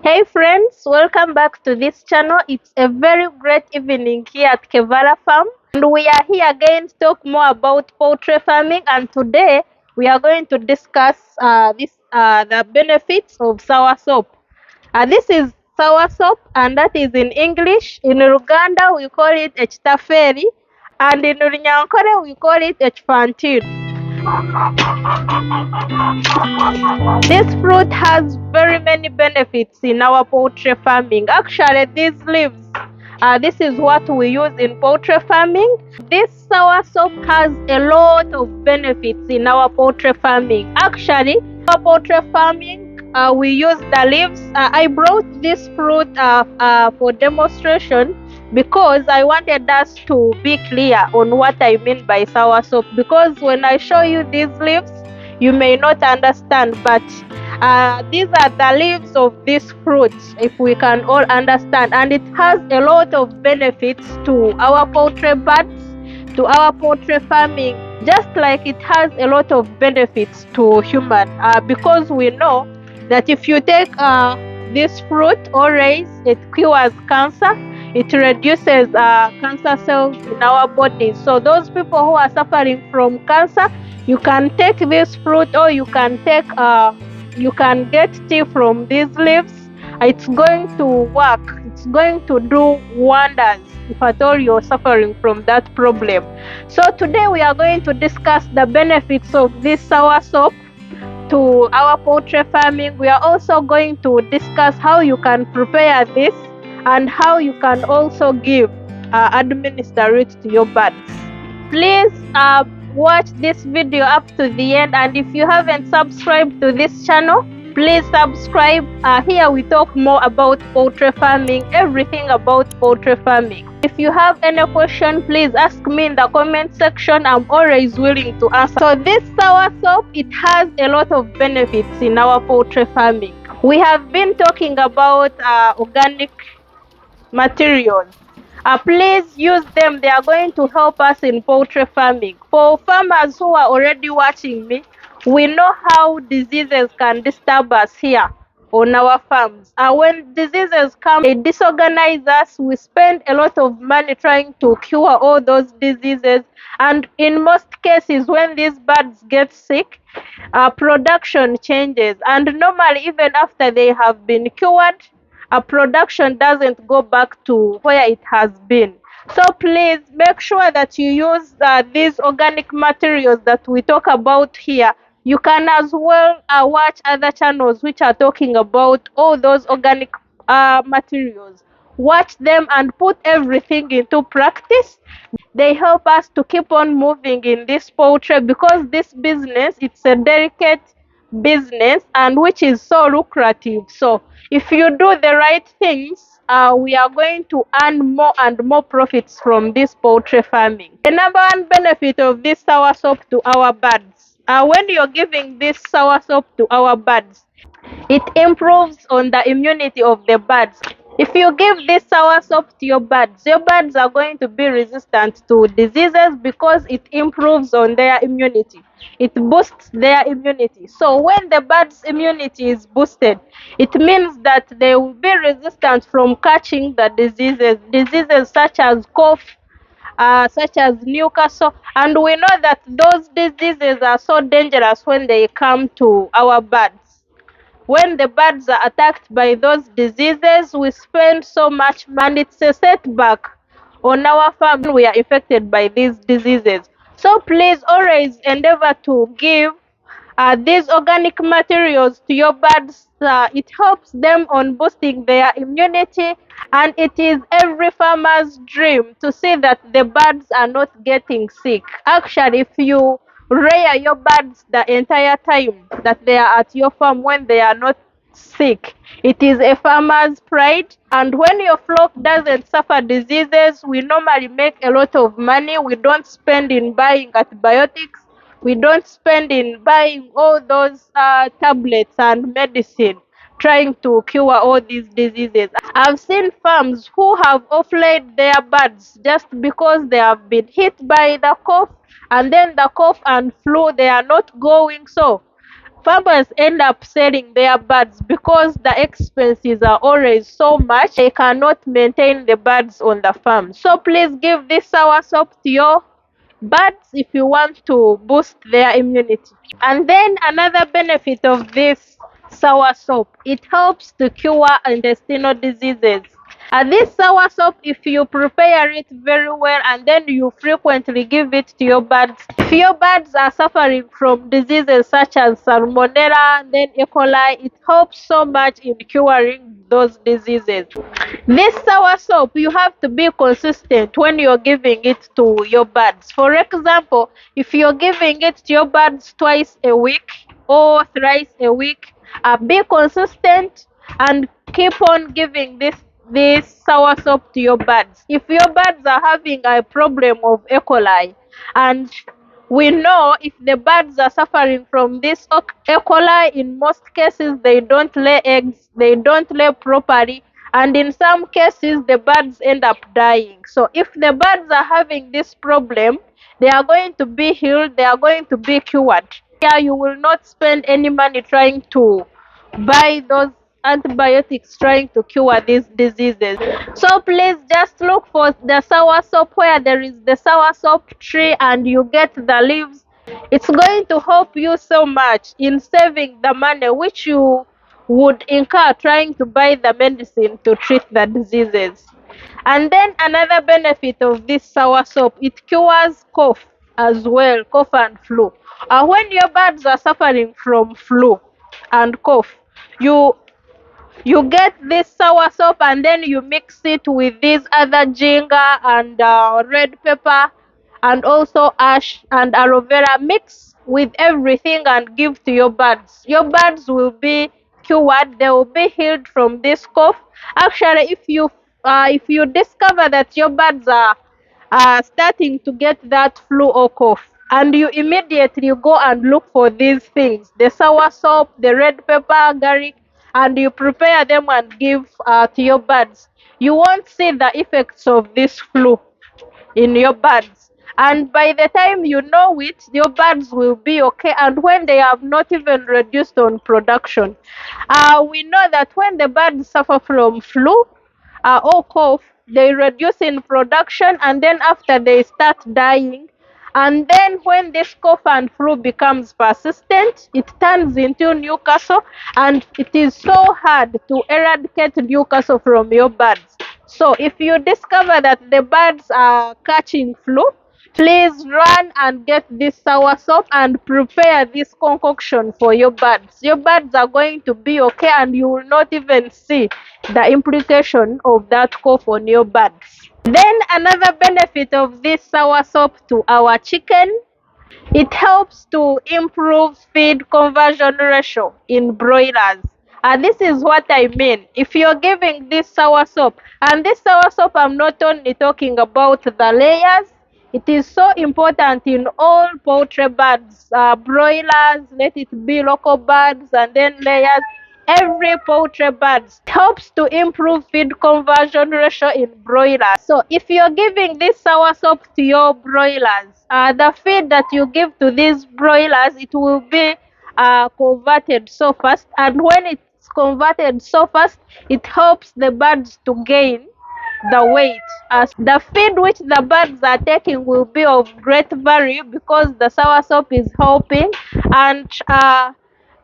Hey friends, welcome back to this channel. It's a very great evening here at Kevala Farm, and we are here again to talk more about poultry farming. And today we are going to discuss the benefits of soursop. This is soursop, and that is in English. In Uganda we call it echitaferi, and in Runyankore we call it echifantiri. This fruit has very many benefits in our poultry farming. Actually, these leaves, this is what we use in poultry farming. This soursop has a lot of benefits in our poultry farming. Actually, our poultry farming, we use the leaves. I brought this fruit for demonstration because I wanted us to be clear on what I mean by soursop. Because when I show you these leaves, you may not understand, but these are the leaves of this fruit, if we can all understand, and it has a lot of benefits to our poultry birds, to our poultry farming, just like it has a lot of benefits to human, because we know that if you take this fruit always, it cures cancer, it reduces cancer cells in our bodies. So those people who are suffering from cancer, you can take this fruit, or you can get tea from these leaves. It's going to work, it's going to do wonders if at all you're suffering from that problem. So today we are going to discuss the benefits of this soursop to our poultry farming. We are also going to discuss how you can prepare this and how you can also administer it to your birds. Please watch this video up to the end, and if you haven't subscribed to this channel, please subscribe. Here we talk more about poultry farming, everything about poultry farming. If you have any question, please ask me in the comment section. I'm always willing to answer. So this soursop, it has a lot of benefits in our poultry farming. We have been talking about organic materials. Please use them. They are going to help us in poultry farming. For farmers who are already watching me, we know how diseases can disturb us here on our farms. When diseases come, they disorganize us. We spend a lot of money trying to cure all those diseases. And in most cases, when these birds get sick, production changes. And normally, even after they have been cured, a production doesn't go back to where it has been. So please make sure that you use these organic materials that we talk about here. You can as well watch other channels which are talking about all those organic materials. Watch them and put everything into practice. They help us to keep on moving in this poultry, because this business, it's a delicate business and which is so lucrative. So if you do the right things, we are going to earn more and more profits from this poultry farming. The number one benefit of this soursop to our birds, when you're giving this soursop to our birds, it improves on the immunity of the birds. If you give this soursop to your birds are going to be resistant to diseases because it improves on their immunity. It boosts their immunity. So when the bird's immunity is boosted, it means that they will be resistant from catching the diseases such as cough, such as Newcastle. And we know that those diseases are so dangerous when they come to our birds. When the birds are attacked by those diseases, we spend so much money. It's a setback on our farm when we are infected by these diseases. So please always endeavor to give these organic materials to your birds. It helps them on boosting their immunity, and it is every farmer's dream to see that the birds are not getting sick. Actually, if you rear your birds the entire time that they are at your farm, when they are not sick, it is a farmer's pride. And when your flock doesn't suffer diseases, we normally make a lot of money. We don't spend in buying antibiotics, we don't spend in buying all those tablets and medicine trying to cure all these diseases. I've seen farms who have off-laid their birds just because they have been hit by the cough, and then the cough and flu, they are not going. So farmers end up selling their birds because the expenses are always so much they cannot maintain the birds on the farm. So please give this soursop to your birds if you want to boost their immunity. And then another benefit of this soursop, it helps to cure intestinal diseases. This soursop, if you prepare it very well and then you frequently give it to your birds, if your birds are suffering from diseases such as salmonella, then E. coli, it helps so much in curing those diseases. This soursop, you have to be consistent when you're giving it to your birds. For example, if you're giving it to your birds twice a week or thrice a week, be consistent and keep on giving this soursop to your birds. If your birds are having a problem of E. coli, and we know if the birds are suffering from this E. coli, in most cases they don't lay eggs, they don't lay properly, and in some cases the birds end up dying. So if the birds are having this problem, they are going to be healed, they are going to be cured. Yeah, you will not spend any money trying to buy those antibiotics trying to cure these diseases. So please just look for the soursop where there is the soursop tree and you get the leaves. It's going to help you so much in saving the money which you would incur trying to buy the medicine to treat the diseases. And then another benefit of this soursop, it cures cough as well, cough and flu. When your birds are suffering from flu and cough, you you get this soursop and then you mix it with this other ginger and red pepper and also ash and aloe vera. Mix with everything and give to your birds. Your birds will be cured, they will be healed from this cough. Actually, if you discover that your birds are starting to get that flu or cough, and you immediately go and look for these things, the soursop, the red pepper, garlic, and you prepare them and give to your birds, you won't see the effects of this flu in your birds. And by the time you know it, your birds will be okay. And when they have not even reduced on production, we know that when the birds suffer from flu or cough, they reduce in production, and then after they start dying. And then when this cough and flu becomes persistent, it turns into Newcastle, and it is so hard to eradicate Newcastle from your birds. So if you discover that the birds are catching flu, please run and get this soursop and prepare this concoction for your birds. Your birds are going to be okay and you will not even see the implication of that cough on your birds. Then another benefit of this soursop to our chicken, it helps to improve feed conversion ratio in broilers. And this is what I mean. If you're giving this soursop, and this soursop, I'm not only talking about the layers, it is so important in all poultry birds, broilers, let it be local birds, and then layers. Every poultry bird helps to improve feed conversion ratio in broilers. So if you're giving this soursop to your broilers, the feed that you give to these broilers, it will be converted so fast. And when it's converted so fast, it helps the birds to gain the weight. As the feed which the birds are taking will be of great value because the soursop is helping, and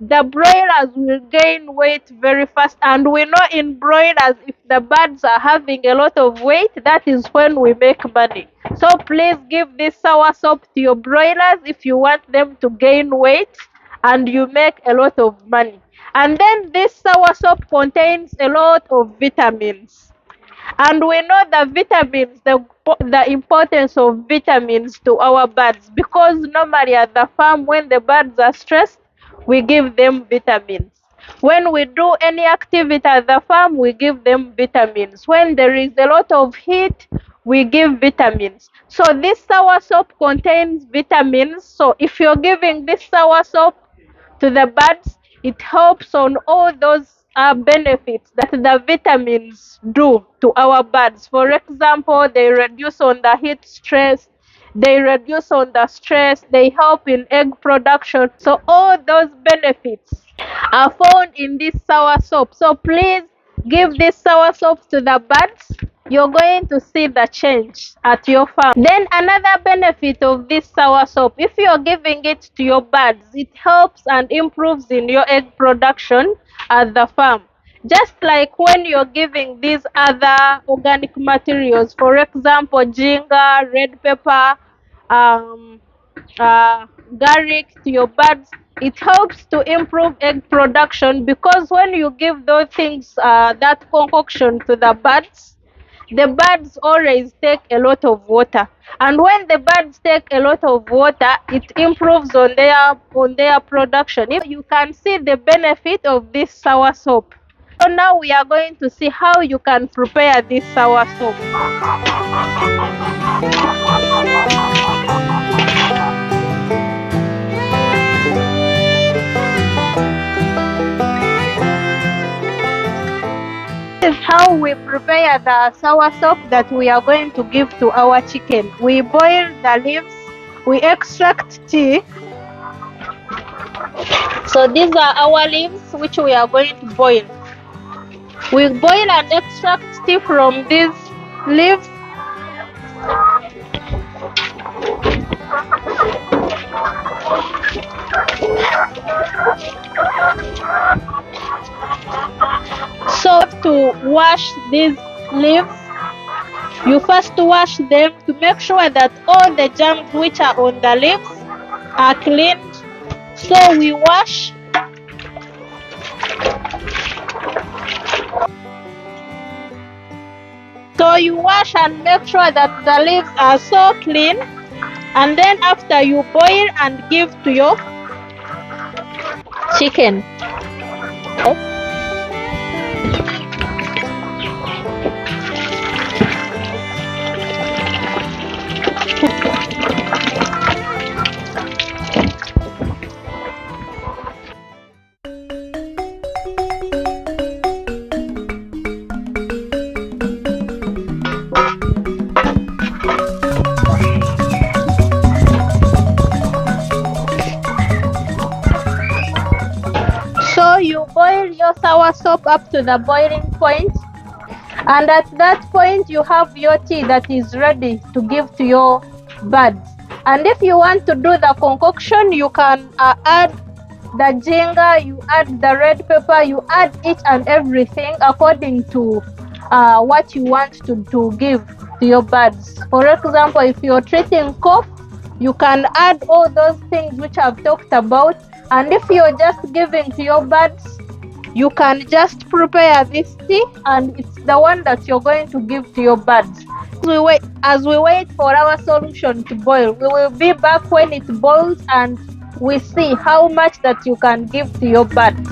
the broilers will gain weight very fast. And we know in broilers, if the birds are having a lot of weight, that is when we make money. So please give this soursop to your broilers if you want them to gain weight and you make a lot of money. And then this soursop contains a lot of vitamins. And we know the vitamins, the importance of vitamins to our birds, because normally at the farm, when the birds are stressed, we give them vitamins. When we do any activity at the farm, we give them vitamins. When there is a lot of heat, we give vitamins. So this soursop contains vitamins. So if you're giving this soursop to the birds, it helps on all those benefits that the vitamins do to our birds. For example, they reduce on the heat stress, they reduce on the stress, they help in egg production. So all those benefits are found in this sour soap. So please give this sour soap to the birds. You're going to see the change at your farm. Then another benefit of this sour soap, if you're giving it to your birds, it helps and improves in your egg production at the farm. Just like when you're giving these other organic materials, for example, ginger, red pepper, um, garlic to your birds, it helps to improve egg production, because when you give those things, that concoction to the birds always take a lot of water, and when the birds take a lot of water, it improves on their production. If you can see the benefit of this sour soap. So now we are going to see how you can prepare this sour soap. This is how we prepare the sour soap that we are going to give to our chicken. We boil the leaves, we extract tea. So these are our leaves which we are going to boil. We boil and extract tea from these leaves. So to wash these leaves, you first wash them to make sure that all the germs which are on the leaves are cleaned. So we wash. So you wash and make sure that the leaves are so clean, and then after you boil and give to your chicken. So you boil your sour soap up to the boiling point, and at that point you have your tea that is ready to give to your birds. And if you want to do the concoction, you can add the ginger, you add the red pepper, you add each and everything according to what you want to give to your birds. For example, if you're treating cough, you can add all those things which I've talked about. And if you're just giving to your birds, you can just prepare this tea, and it's the one that you're going to give to your birds. As we wait for our solution to boil, we will be back when it boils and we see how much that you can give to your birds.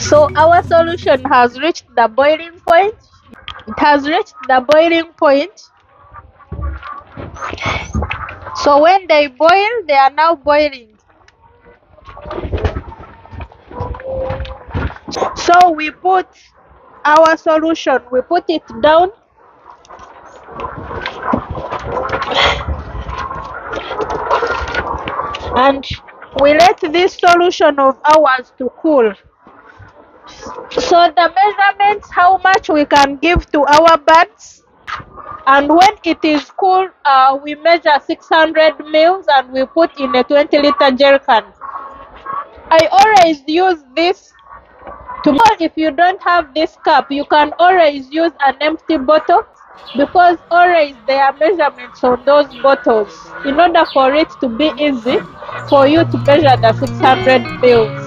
So our solution has reached the boiling point. It has reached the boiling point. So when they boil, they are now boiling. So we put our solution, we put it down. And we let this solution of ours to cool. So the measurements, how much we can give to our birds, and when it is cool, we measure 600 mils and we put in a 20-liter jerrycan. I always use this to, if you don't have this cup, you can always use an empty bottle, because always there are measurements on those bottles in order for it to be easy for you to measure the 600 mils.